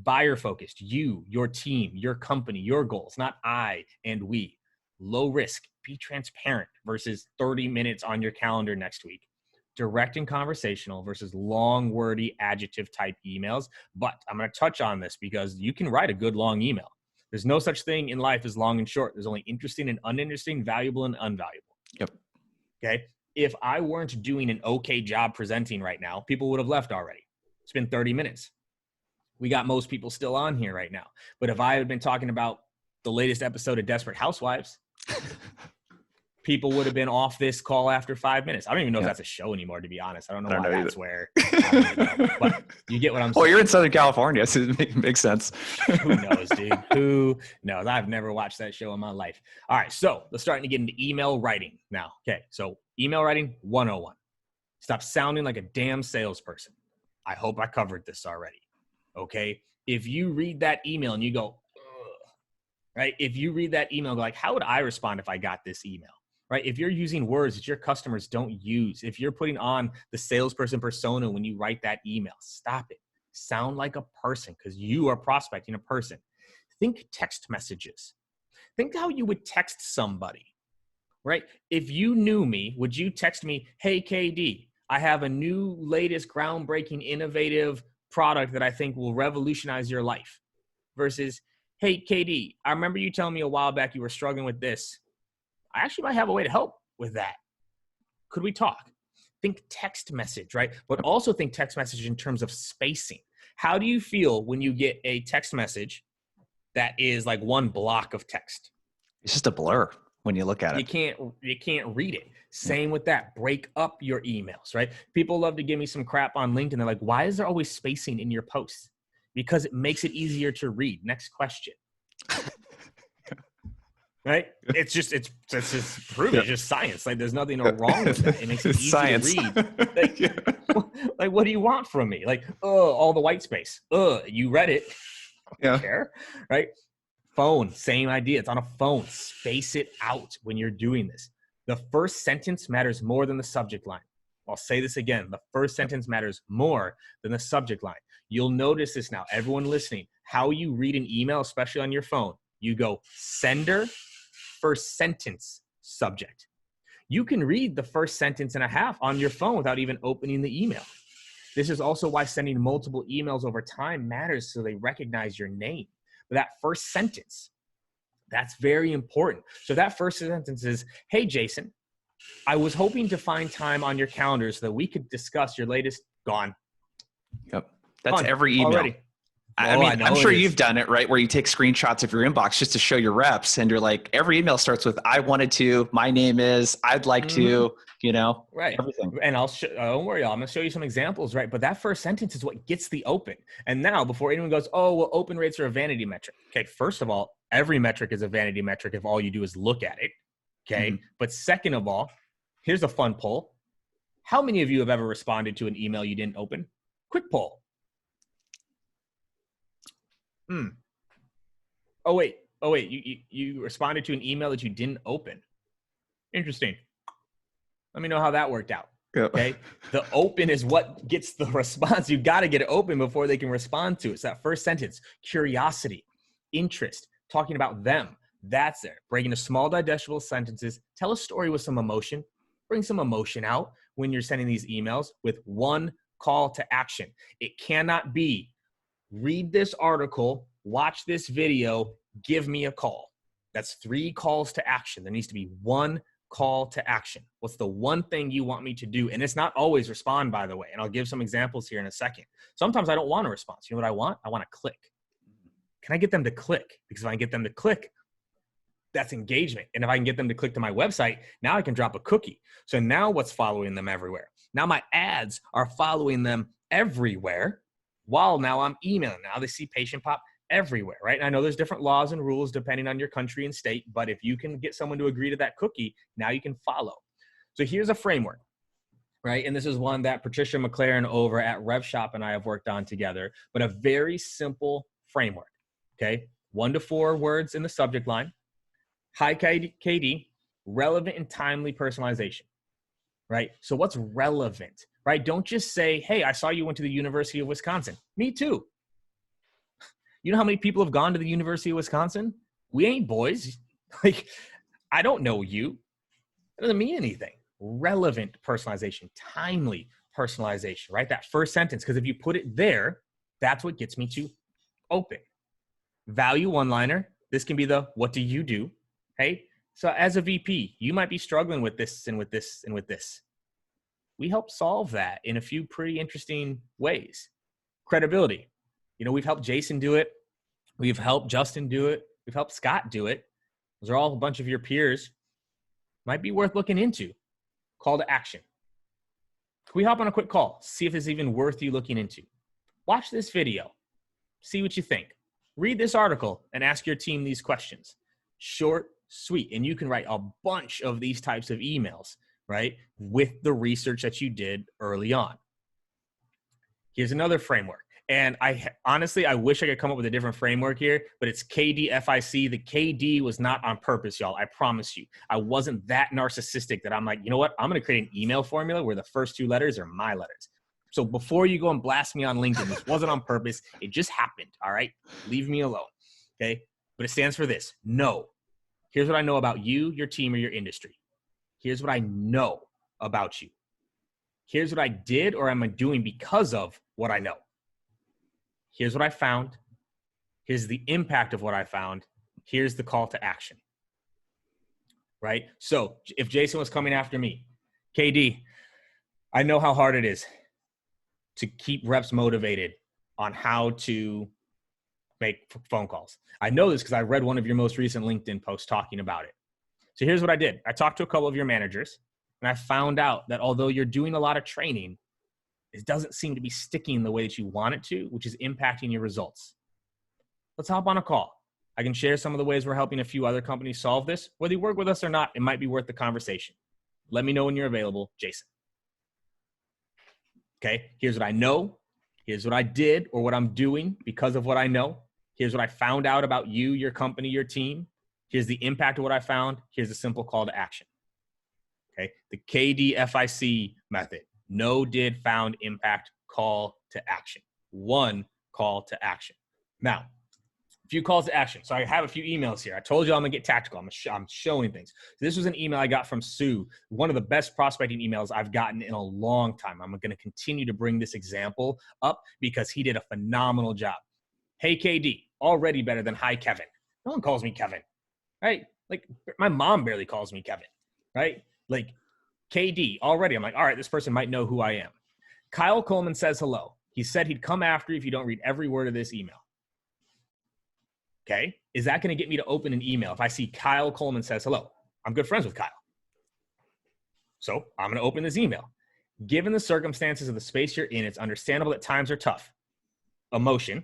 Buyer focused, you, your team, your company, your goals, not I and we. Low risk, be transparent versus 30 minutes on your calendar next week. Direct and conversational versus long, wordy, adjective type emails. But I'm going to touch on this because you can write a good long email. There's no such thing in life as long and short. There's only interesting and uninteresting, valuable and unvaluable. Yep. Okay. If I weren't doing an okay job presenting right now, people would have left already. It's been 30 minutes. We got most people still on here right now. But if I had been talking about the latest episode of Desperate Housewives, people would have been off this call after 5 minutes. I don't even know if that's a show anymore, to be honest. I don't know why that's where. But you get what I'm saying. Well, you're in Southern California, so it makes sense. Who knows, dude? Who knows? I've never watched that show in my life. All right, so let's start to get into email writing now. Okay, so email writing 101. Stop sounding like a damn salesperson. I hope I covered this already. Okay, if you read that email and you go, ugh, right? If you read that email, go like, how would I respond if I got this email? Right? If you're using words that your customers don't use, if you're putting on the salesperson persona when you write that email, stop it. Sound like a person because you are prospecting a person. Think text messages. Think how you would text somebody, right? If you knew me, would you text me, hey, KD, I have a new, latest, groundbreaking, innovative product that I think will revolutionize your life versus, hey, KD, I remember you telling me a while back you were struggling with this. I actually might have a way to help with that. Could we talk? Think text message, right? But also think text message in terms of spacing. How do you feel when you get a text message that is like one block of text? It's just a blur when you look at it. You can't read it. Same with that. Break up your emails, right? People love to give me some crap on LinkedIn. They're like, why is there always spacing in your posts? Because it makes it easier to read. Next question. Right? It's just proven. It's just science. Like there's nothing wrong with that. It makes it easy science. to read. Like, what do you want from me? Like, all the white space. You read it. I don't care. Right? Phone, same idea. It's on a phone. Space it out when you're doing this. The first sentence matters more than the subject line. I'll say this again. The first sentence matters more than the subject line. You'll notice this now. Everyone listening, how you read an email, especially on your phone, you go sender, first sentence, subject. You can read the first sentence and a half on your phone without even opening the email. This is also why sending multiple emails over time matters so they recognize your name. But that first sentence, that's very important. So that first sentence is, hey, Jason, I was hoping to find time on your calendar so that we could discuss your latest gone. Yep. That's every email. Already. I mean, I'm sure you've done it, right? Where you take screenshots of your inbox just to show your reps and you're like, every email starts with, I wanted to, my name is, I'd like to, right. Everything. And don't worry, y'all. I'm going to show you some examples, right? But that first sentence is what gets the open. And now before anyone goes, oh, well, open rates are a vanity metric. Okay. First of all, every metric is a vanity metric if all you do is look at it. Okay. Mm-hmm. But second of all, here's a fun poll. How many of you have ever responded to an email you didn't open? Quick poll. Oh, wait. You responded to an email that you didn't open. Interesting. Let me know how that worked out. Yep. Okay. The open is what gets the response. You got to get it open before they can respond to it. It's that first sentence, curiosity, interest, talking about them. That's there. Breaking into small digestible sentences. Tell a story with some emotion. Bring some emotion out when you're sending these emails with one call to action. It cannot be read this article, watch this video, give me a call. That's 3 calls to action. There needs to be one call to action. What's the one thing you want me to do? And it's not always respond, by the way. And I'll give some examples here in a second. Sometimes I don't want a response. You know what I want? I want to click. Can I get them to click? Because if I can get them to click, that's engagement. And if I can get them to click to my website, now I can drop a cookie. So now what's following them everywhere? Now my ads are following them everywhere while now I'm emailing. Now they see Patient Pop everywhere, right? And I know there's different laws and rules depending on your country and state, but if you can get someone to agree to that cookie, now you can follow. So here's a framework, right? And this is one that Patricia McLaren over at RevShop and I have worked on together, but a very simple framework, okay? 1 to 4 words in the subject line, high KD, relevant and timely personalization, right? So what's relevant, right? Don't just say, hey, I saw you went to the University of Wisconsin. Me too. You know how many people have gone to the University of Wisconsin? We ain't boys. Like, I don't know you. It doesn't mean anything. Relevant personalization, timely personalization, right? That first sentence, because if you put it there, that's what gets me to open. Value one-liner. This can be the, what do you do? Hey, so as a VP, you might be struggling with this and with this and with this. We help solve that in a few pretty interesting ways. Credibility. You know, we've helped Jason do it. We've helped Justin do it. We've helped Scott do it. Those are all a bunch of your peers. Might be worth looking into. Call to action. Can we hop on a quick call? See if it's even worth you looking into. Watch this video. See what you think. Read this article and ask your team these questions. Short, sweet. And you can write a bunch of these types of emails, right? With the research that you did early on. Here's another framework. And honestly, I wish I could come up with a different framework here, but it's KDFIC. The KD was not on purpose, y'all. I promise you. I wasn't that narcissistic that I'm like, you know what? I'm going to create an email formula where the first 2 letters are my letters. So before you go and blast me on LinkedIn, this wasn't on purpose. It just happened. All right. Leave me alone. Okay. But it stands for this. No. Here's what I know about you, your team, or your industry. Here's what I know about you. Here's what I did or am I doing because of what I know. Here's what I found. Here's the impact of what I found. Here's the call to action. Right? So if Jason was coming after me, KD, I know how hard it is to keep reps motivated on how to make phone calls. I know this because I read one of your most recent LinkedIn posts talking about it. So here's what I did. I talked to a couple of your managers and I found out that although you're doing a lot of training, it doesn't seem to be sticking the way that you want it to, which is impacting your results. Let's hop on a call. I can share some of the ways we're helping a few other companies solve this. Whether you work with us or not, it might be worth the conversation. Let me know when you're available, Jason. Okay, here's what I know. Here's what I did or what I'm doing because of what I know. Here's what I found out about you, your company, your team. Here's the impact of what I found. Here's a simple call to action. Okay, the KDFIC method. Know, did, found, impact, call to action. One call to action. Now, a few calls to action. So I have a few emails here. I told you I'm going to get tactical. I'm showing things. So this was an email I got from Sue, one of the best prospecting emails I've gotten in a long time. I'm going to continue to bring this example up because he did a phenomenal job. Hey, KD, already better than hi, Kevin. No one calls me Kevin, right? Like my mom barely calls me Kevin, right? Like KD already. I'm like, all right, this person might know who I am. Kyle Coleman says hello. He said he'd come after you if you don't read every word of this email. Okay. Is that going to get me to open an email? If I see Kyle Coleman says hello, I'm good friends with Kyle. So I'm going to open this email. Given the circumstances of the space you're in, it's understandable that times are tough. Emotion.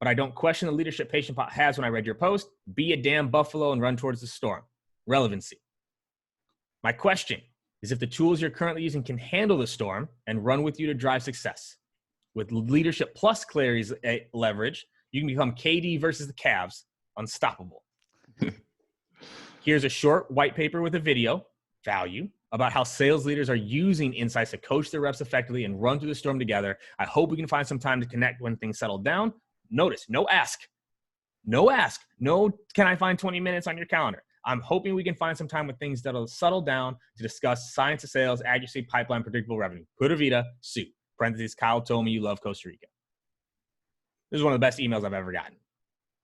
But I don't question the leadership Patient Pot has when I read your post. Be a damn buffalo and run towards the storm. Relevancy. My question, is if the tools you're currently using can handle the storm and run with you to drive success. With leadership plus Clary's leverage, you can become KD versus the Cavs, unstoppable. Here's a short white paper with a video, value, about how sales leaders are using insights to coach their reps effectively and run through the storm together. I hope we can find some time to connect when things settle down. Notice, no ask. No ask. No, can I find 20 minutes on your calendar? I'm hoping we can find some time with things that'll settle down to discuss science of sales, accuracy, pipeline, predictable revenue. Pura vida, Sue. Parentheses, Kyle told me you love Costa Rica. This is one of the best emails I've ever gotten.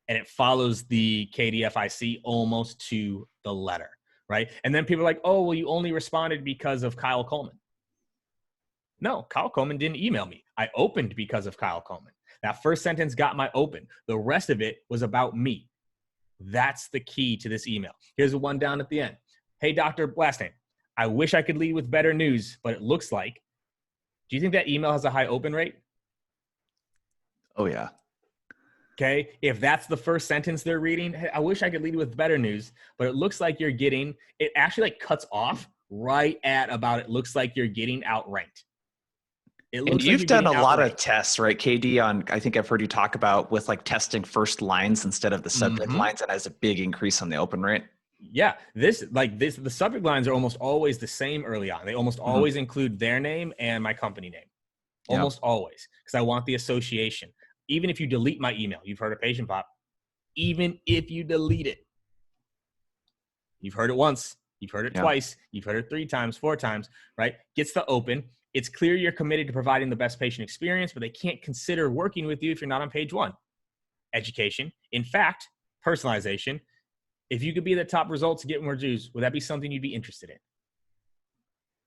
And it follows the KDFIC almost to the letter, right? And then people are like, oh, well, you only responded because of Kyle Coleman. No, Kyle Coleman didn't email me. I opened because of Kyle Coleman. That first sentence got my open. The rest of it was about me. That's the key to this email. Here's the one down at the end. Hey, Dr. Last name, I wish I could lead with better news, but it looks like, do you think that email has a high open rate? Oh, yeah. Okay. If that's the first sentence they're reading, hey, I wish I could lead with better news, but it looks like you're getting, it actually like cuts off right at about, it looks like you're getting outranked. And you've done a lot of tests, right, KD, on, I think I've heard you talk about with like testing first lines instead of the subject lines, and has a big increase on the open rate. Yeah. The subject lines are almost always the same early on. They almost always include their name and my company name. Almost always. Because I want the association. Even if you delete my email, you've heard of Patient Pop, even if you delete it, you've heard it once, you've heard it twice, you've heard it 3 times, 4 times, right? Gets the open. It's clear you're committed to providing the best patient experience, but they can't consider working with you if you're not on page 1. Education. In fact, personalization. If you could be the top results to get more Jews, would that be something you'd be interested in?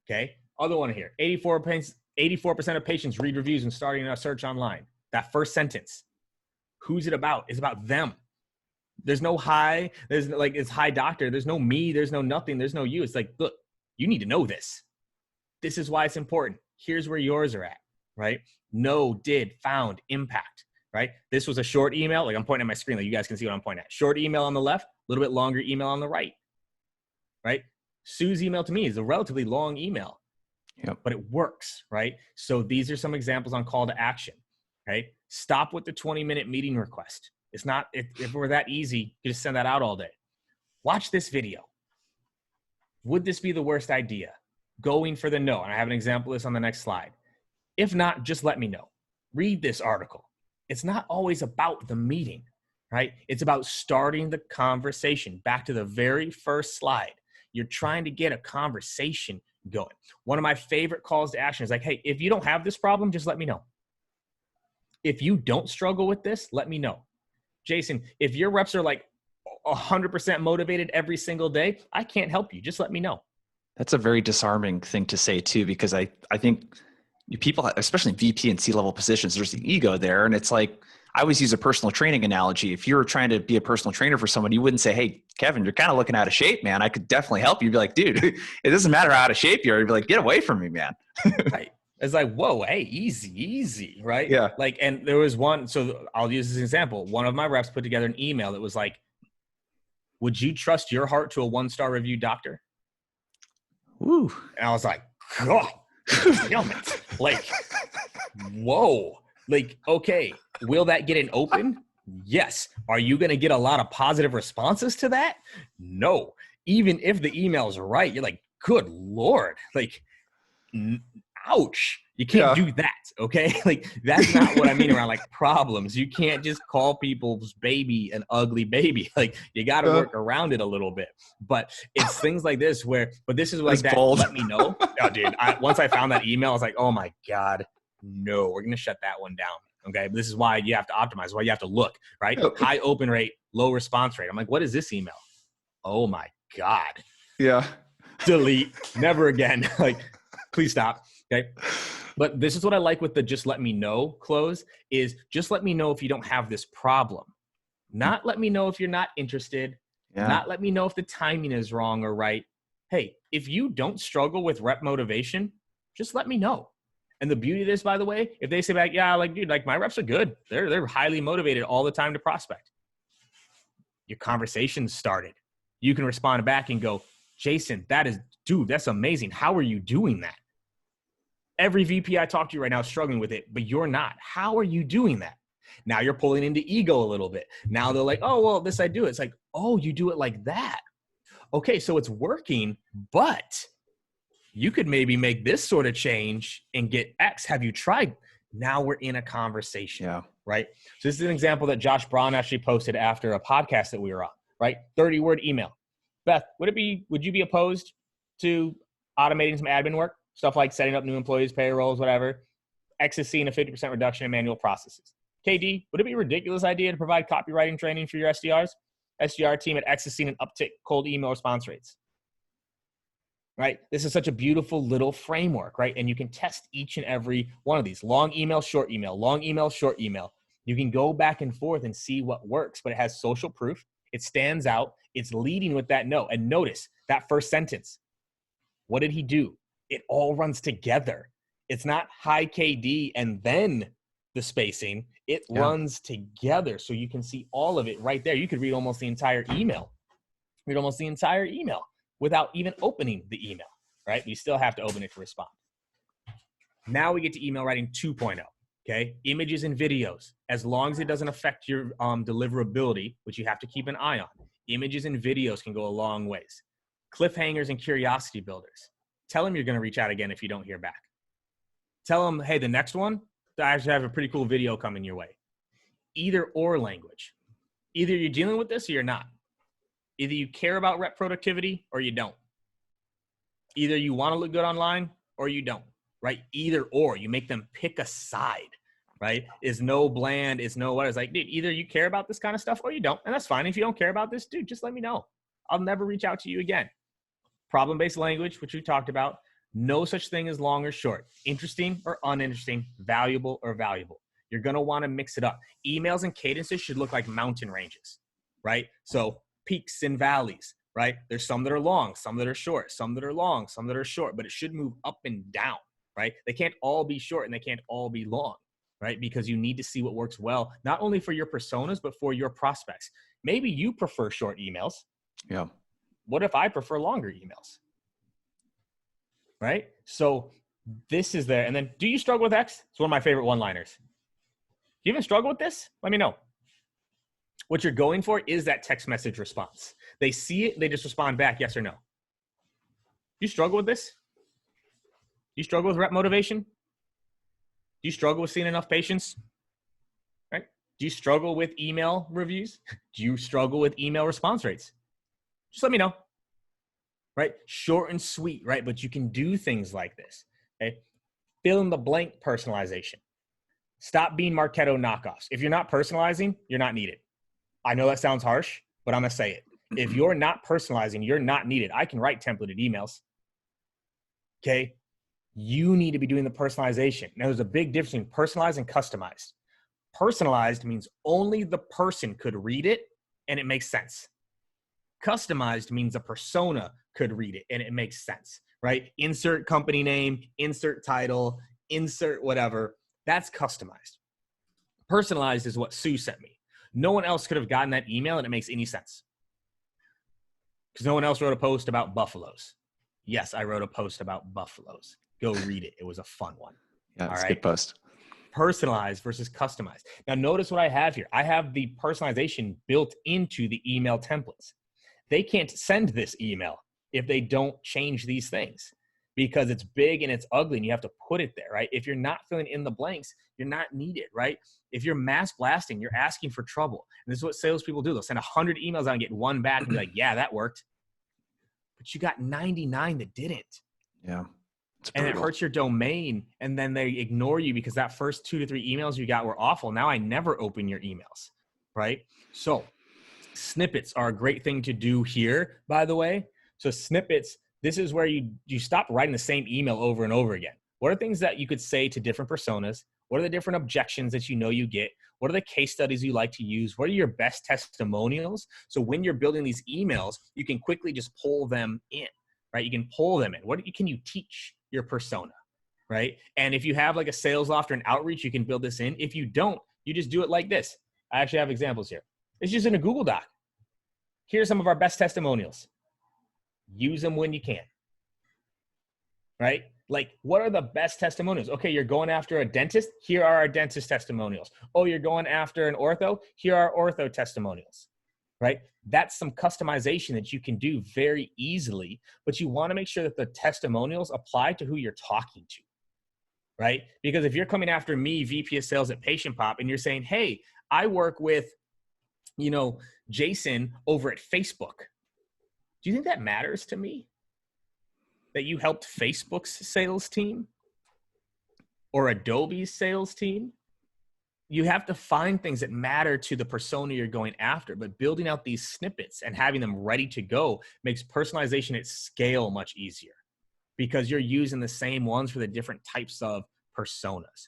Okay. Other one here. 84% of patients read reviews when starting a search online. That first sentence. Who's it about? It's about them. There's no hi. There's like, it's hi doctor. There's no me. There's no nothing. There's no you. It's like, look, you need to know this. This is why it's important. Here's where yours are at, right? Know, did, found, impact, right? This was a short email. Like I'm pointing at my screen, like you guys can see what I'm pointing at. Short email on the left, a little bit longer email on the right, right? Sue's email to me is a relatively long email, but it works, right? So these are some examples on call to action, right? Stop with the 20-minute meeting request. It's not, if it were that easy, you just send that out all day. Watch this video. Would this be the worst idea? Going for the no. And I have an example of this on the next slide. If not, just let me know. Read this article. It's not always about the meeting, right? It's about starting the conversation. Back to the very first slide. You're trying to get a conversation going. One of my favorite calls to action is like, hey, if you don't have this problem, just let me know. If you don't struggle with this, let me know. Jason, if your reps are like 100% motivated every single day, I can't help you. Just let me know. That's a very disarming thing to say too, because I think people, especially VP and C-level positions, there's the ego there. And it's like, I always use a personal training analogy. If you were trying to be a personal trainer for someone, you wouldn't say, hey, Kevin, you're kind of looking out of shape, man. I could definitely help you. You'd be like, dude, it doesn't matter how out of shape you are. You'd be like, get away from me, man. Right. It's like, whoa, hey, easy, right? Yeah. Like, and there was one, so I'll use this example. One of my reps put together an email that was like, would you trust your heart to a 1-star review doctor? Ooh. And I was like, God, damn it. Like, whoa. Like, okay, will that get an open? Yes. Are you going to get a lot of positive responses to that? No. Even if the email is right, you're like, good Lord. Like, ouch. You can't do that, okay? Like, that's not what I mean around, like, problems. You can't just call people's baby an ugly baby. Like, you got to work around it a little bit. But it's things like this where, but this is like that, bold. Let me know. Oh, dude, once I found that email, I was like, oh, my God, no, we're going to shut that one down, okay? But this is why you have to optimize, why you have to look, right? High open rate, low response rate. I'm like, what is this email? Oh, my God. Yeah. Delete. Never again. Like, please stop, okay? But this is what I like with the just let me know close is just let me know if you don't have this problem. Not let me know if you're not interested. Yeah. Not let me know if the timing is wrong or right. Hey, if you don't struggle with rep motivation, just let me know. And the beauty of this, by the way, if they say back, yeah, like, dude, like my reps are good. They're highly motivated all the time to prospect. Your conversation started. You can respond back and go, Jason, that is dude, that's amazing. How are you doing that? Every VP I talk to right now is struggling with it, but you're not. How are you doing that? Now you're pulling into ego a little bit. Now they're like, oh, well, this I do. It's like, oh, you do it like that. Okay, so it's working, but you could maybe make this sort of change and get X. Have you tried? Now we're in a conversation, right? So this is an example that Josh Braun actually posted after a podcast that we were on, right? 30-word email. Beth, would you be opposed to automating some admin work? Stuff like setting up new employees, payrolls, whatever. X is seeing a 50% reduction in manual processes. KD, would it be a ridiculous idea to provide copywriting training for your SDRs? SDR team at X has seen an uptick cold email response rates. Right? This is such a beautiful little framework, right? And you can test each and every one of these. Long email, short email, long email, short email. You can go back and forth and see what works, but it has social proof. It stands out. It's leading with that no. And notice that first sentence. What did he do? It all runs together. It's not high KD and then the spacing. It runs together. So you can see all of it right there. You could read almost the entire email. Without even opening the email, right? You still have to open it to respond. Now we get to email writing 2.0, okay? Images and videos. As long as it doesn't affect your deliverability, which you have to keep an eye on, images and videos can go a long ways. Cliffhangers and curiosity builders. Tell them you're going to reach out again if you don't hear back. Tell them, hey, the next one, I actually have a pretty cool video coming your way. Either or language. Either you're dealing with this or you're not. Either you care about rep productivity or you don't. Either you want to look good online or you don't, right? Either or. You make them pick a side, right? Is no bland, is no what. It's like, dude, either you care about this kind of stuff or you don't. And that's fine. If you don't care about this, dude, just let me know. I'll never reach out to you again. Problem-based language, which we talked about. No such thing as long or short. Interesting or uninteresting. Valuable or valuable. You're going to want to mix it up. Emails and cadences should look like mountain ranges, right? So peaks and valleys, right? There's some that are long, some that are short, some that are long, some that are short, but it should move up and down, right? They can't all be short and they can't all be long, right? Because you need to see what works well, not only for your personas, but for your prospects. Maybe you prefer short emails. Yeah. What if I prefer longer emails? Right? So this is there. And then, do you struggle with X? It's one of my favorite one-liners. Do you even struggle with this? Let me know. What you're going for is that text message response. They see it, they just respond back, yes or no. You struggle with this? You struggle with rep motivation? Do you struggle with seeing enough patients? Right? Do you struggle with email reviews? Do you struggle with email response rates? Just let me know. Right? Short and sweet, right? But you can do things like this. Okay? Fill in the blank personalization. Stop being Marketo knockoffs. If you're not personalizing, you're not needed. I know that sounds harsh, but I'm going to say it. If you're not personalizing, you're not needed. I can write templated emails. Okay? You need to be doing the personalization. Now, there's a big difference between personalized and customized. Personalized means only the person could read it and it makes sense. Customized means a persona could read it and it makes sense, right? Insert company name, insert title, insert whatever. That's customized. Personalized is what Sue sent me. No one else could have gotten that email and it makes any sense. Because no one else wrote a post about buffaloes. Yes, I wrote a post about buffaloes. Go read it. It was a fun one. Yeah, it's a good post. Personalized versus customized. Now notice what I have here. I have the personalization built into the email templates. They can't send this email if they don't change these things because it's big and it's ugly and you have to put it there, right? If you're not filling in the blanks, you're not needed, right? If you're mass blasting, you're asking for trouble. And this is what salespeople do. They'll send 100 emails out and get one back and be like, yeah, that worked. But you got 99 that didn't. Yeah. And it hurts your domain. And then they ignore you because that first 2 to 3 emails you got were awful. Now I never open your emails, right? So snippets are a great thing to do here, by the way. So snippets, this is where you stop writing the same email over and over again. What are things that you could say to different personas? What are the different objections that you know you get? What are the case studies you like to use? What are your best testimonials? So when you're building these emails, you can quickly just pull them in, right? You can pull them in. What can you teach your persona, right? And if you have like a sales loft or an outreach, you can build this in. If you don't, you just do it like this. I actually have examples here. It's just in a Google Doc. Here's some of our best testimonials. Use them when you can. right? Like, what are the best testimonials? Okay, you're going after a dentist. Here are our dentist testimonials. Oh, you're going after an ortho. Here are ortho testimonials, right? That's some customization that you can do very easily, but you want to make sure that the testimonials apply to who you're talking to, right? Because if you're coming after me, VP of sales at Patient Pop, and you're saying, hey, I work with, Jason over at Facebook. Do you think that matters to me? That you helped Facebook's sales team or Adobe's sales team? You have to find things that matter to the persona you're going after, but building out these snippets and having them ready to go makes personalization at scale much easier because you're using the same ones for the different types of personas.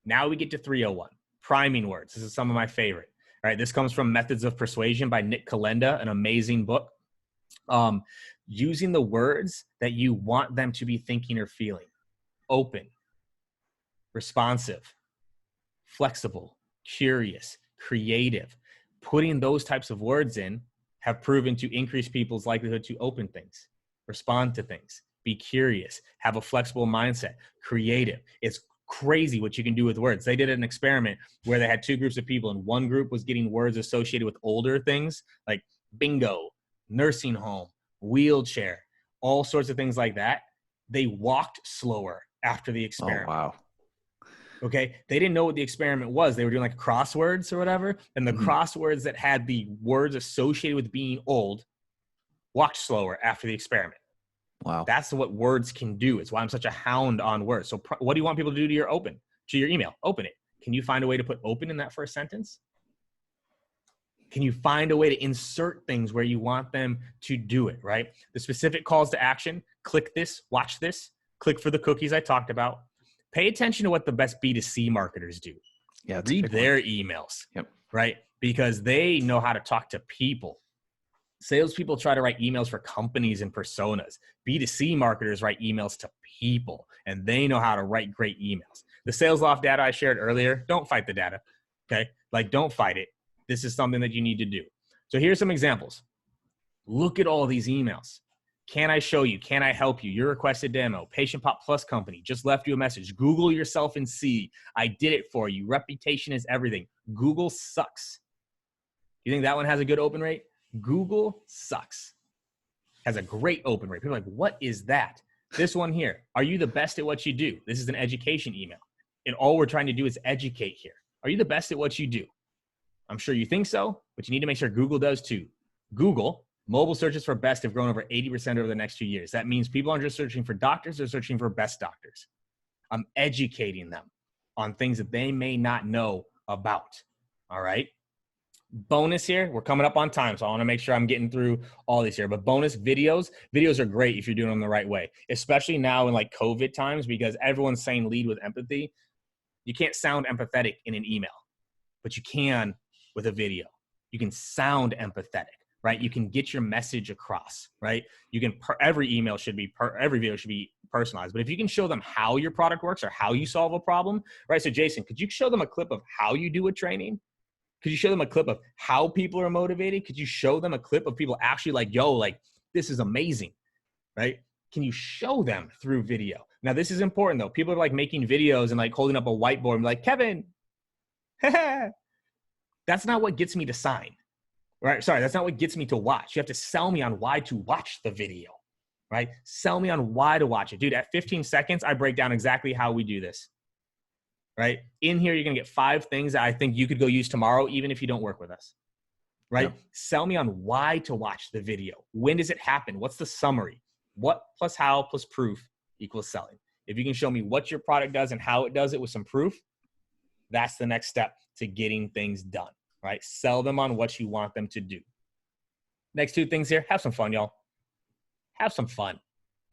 Now we get to 301, priming words. This is some of my favorite. All right, this comes from Methods of Persuasion by Nick Kalenda, an amazing book. Using the words that you want them to be thinking or feeling. Open, responsive, flexible, curious, creative. Putting those types of words in have proven to increase people's likelihood to open things, respond to things, be curious, have a flexible mindset, creative. It's crazy what you can do with words. They did an experiment where they had two groups of people, and one group was getting words associated with older things like bingo, nursing home, wheelchair, all sorts of things like that. They walked slower after the experiment. Oh, wow. Okay. They didn't know what the experiment was. They were doing like crosswords or whatever. And the crosswords that had the words associated with being old walked slower after the experiment. Wow. That's what words can do. It's why I'm such a hound on words. So what do you want people to do to your email? Open it. Can you find a way to put open in that first sentence? Can you find a way to insert things where you want them to do it, right? The specific calls to action, click this, watch this, click for the cookies I talked about. Pay attention to what the best B2C marketers do. Yeah, read their emails, Yep. right? Because they know how to talk to people. Salespeople try to write emails for companies and personas. B2C marketers write emails to people, and they know how to write great emails. The sales loft data I shared earlier, don't fight the data, okay? Like, don't fight it. This is something that you need to do. So here's some examples. Look at all these emails. Can I show you? Can I help you? Your requested demo. Patient Pop Plus company just left you a message. Google yourself and see. I did it for you. Reputation is everything. Google sucks. You think that one has a good open rate? Google sucks. Has a great open rate. People are like, what is that? This one here. Are you the best at what you do? This is an education email. And all we're trying to do is educate here. Are you the best at what you do? I'm sure you think so, but you need to make sure Google does too. Google, mobile searches for best have grown over 80% over the next 2 years. That means people aren't just searching for doctors, they're searching for best doctors. I'm educating them on things that they may not know about. All right. Bonus here, we're coming up on time, so I want to make sure I'm getting through all these here. But bonus videos are great if you're doing them the right way, especially now in like COVID times, because everyone's saying lead with empathy. You can't sound empathetic in an email, but you can with a video. You can sound empathetic, right? You can get your message across, right? You can, every video should be personalized, but if you can show them how your product works or how you solve a problem, right? So Jason, could you show them a clip of how you do a training? Could you show them a clip of how people are motivated? Could you show them a clip of people actually like, yo, like, this is amazing, right? Can you show them through video? Now, this is important though. People are like making videos and like holding up a whiteboard and like, Kevin, that's not what gets me to sign, right? Sorry, that's not what gets me to watch. You have to sell me on why to watch the video, right? Sell me on why to watch it. Dude, at 15 seconds, I break down exactly how we do this. Right? In here, you're going to get 5 things that I think you could go use tomorrow, even if you don't work with us. Right? Yeah. Sell me on why to watch the video. When does it happen? What's the summary? What plus how plus proof equals selling. If you can show me what your product does and how it does it with some proof, that's the next step to getting things done. Right? Sell them on what you want them to do. Next 2 things here. Have some fun, y'all. Have some fun.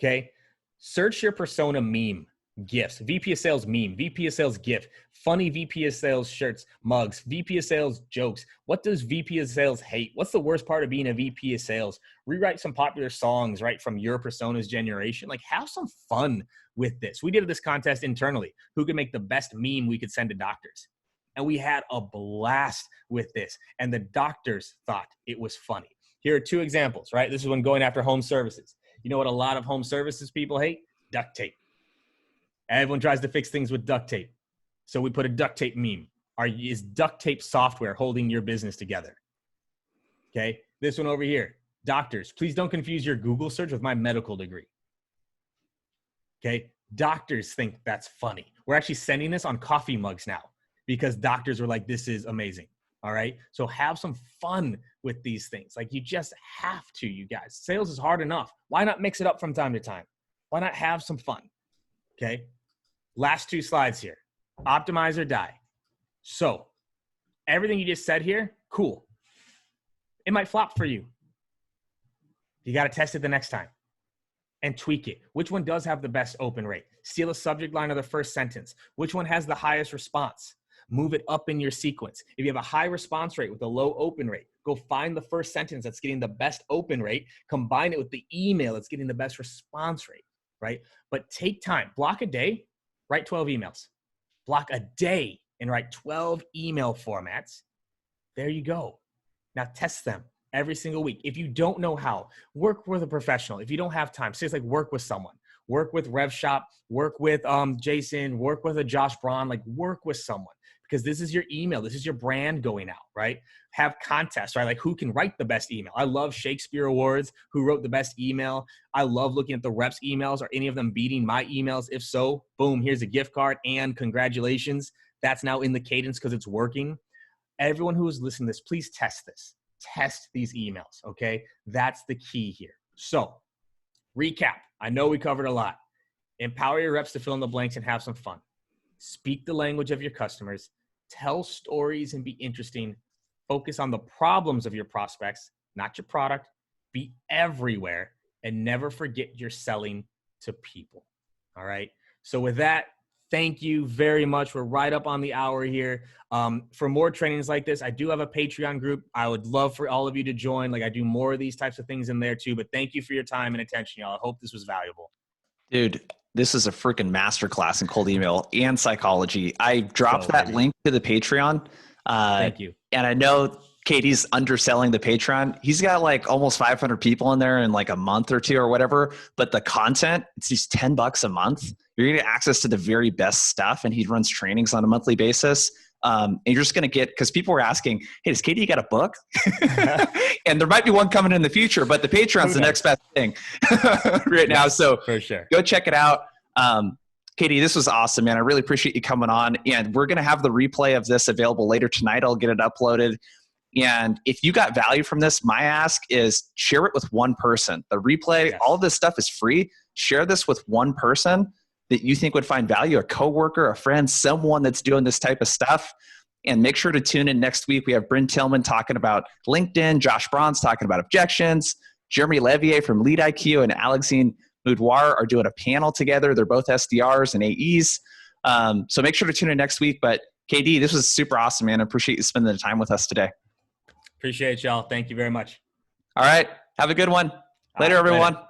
Okay? Search your persona meme. Gifts, VP of sales meme, VP of sales GIF, funny VP of sales shirts, mugs, VP of sales jokes. What does VP of sales hate? What's the worst part of being a VP of sales? Rewrite some popular songs, right, from your persona's generation. Like, have some fun with this. We did this contest internally. Who could make the best meme we could send to doctors? And we had a blast with this. And the doctors thought it was funny. Here are 2 examples, right? This is when going after home services. You know what a lot of home services people hate? Duct tape. Everyone tries to fix things with duct tape. So we put a duct tape meme. Is duct tape software holding your business together? Okay. This one over here. Doctors, please don't confuse your Google search with my medical degree. Okay. Doctors think that's funny. We're actually sending this on coffee mugs now because doctors were like, this is amazing. All right. So have some fun with these things. Like you just have to, you guys. Sales is hard enough. Why not mix it up from time to time? Why not have some fun? Okay. Last 2 slides here. Optimize or die. So everything you just said here, cool. It might flop for you. You got to test it the next time and tweak it. Which one does have the best open rate? Steal a subject line of the first sentence. Which one has the highest response? Move it up in your sequence. If you have a high response rate with a low open rate, go find the first sentence that's getting the best open rate, combine it with the email that's getting the best response rate, right? But take time, block a day, write 12 emails. Block a day and write 12 email formats. There you go. Now test them every single week. If you don't know how, work with a professional. If you don't have time, seriously, like work with someone. Work with RevShop, work with Jason, work with a Josh Braun, like work with someone. Because this is your email. This is your brand going out, right? Have contests, right? Like who can write the best email? I love Shakespeare Awards. Who wrote the best email? I love looking at the reps' emails. Are any of them beating my emails? If so, boom, here's a gift card and congratulations. That's now in the cadence because it's working. Everyone who is listening to this, please test this. Test these emails, okay? That's the key here. So recap. I know we covered a lot. Empower your reps to fill in the blanks and have some fun. Speak the language of your customers. Tell stories and be interesting. Focus on the problems of your prospects, not your product. Be everywhere and never forget you're selling to people. All right. So with that, thank you very much. We're right up on the hour here. For more trainings like this, I do have a Patreon group. I would love for all of you to join. Like I do more of these types of things in there too, but thank you for your time and attention, y'all. I hope this was valuable. Dude, this is a freaking masterclass in cold email and psychology. I dropped that link to the Patreon. Thank you. And I know Katie's underselling the Patreon. He's got like almost 500 people in there in like a month or 2 or whatever. But the content, it's just $10 a month. You're going to get access to the very best stuff. And he runs trainings on a monthly basis. And you're just going to get, because people were asking, hey, does Katie got a book? And there might be one coming in the future, but the Patreon's the next best thing right now. So for sure, go check it out. Katie, this was awesome, man. I really appreciate you coming on. And we're going to have the replay of this available later tonight. I'll get it uploaded. And if you got value from this, my ask is share it with one person. The replay, all of this stuff is free. Share this with one person that you think would find value, a coworker, a friend, someone that's doing this type of stuff. And make sure to tune in next week. We have Bryn Tillman talking about LinkedIn, Josh Braun's talking about objections, Jeremy Levier from Lead IQ, and Alexine Moudoir are doing a panel together. They're both SDRs and AEs. So make sure to tune in next week. But KD, this was super awesome, man. I appreciate you spending the time with us today. Appreciate y'all. Thank you very much. All right. Have a good one. Later, everyone. Later.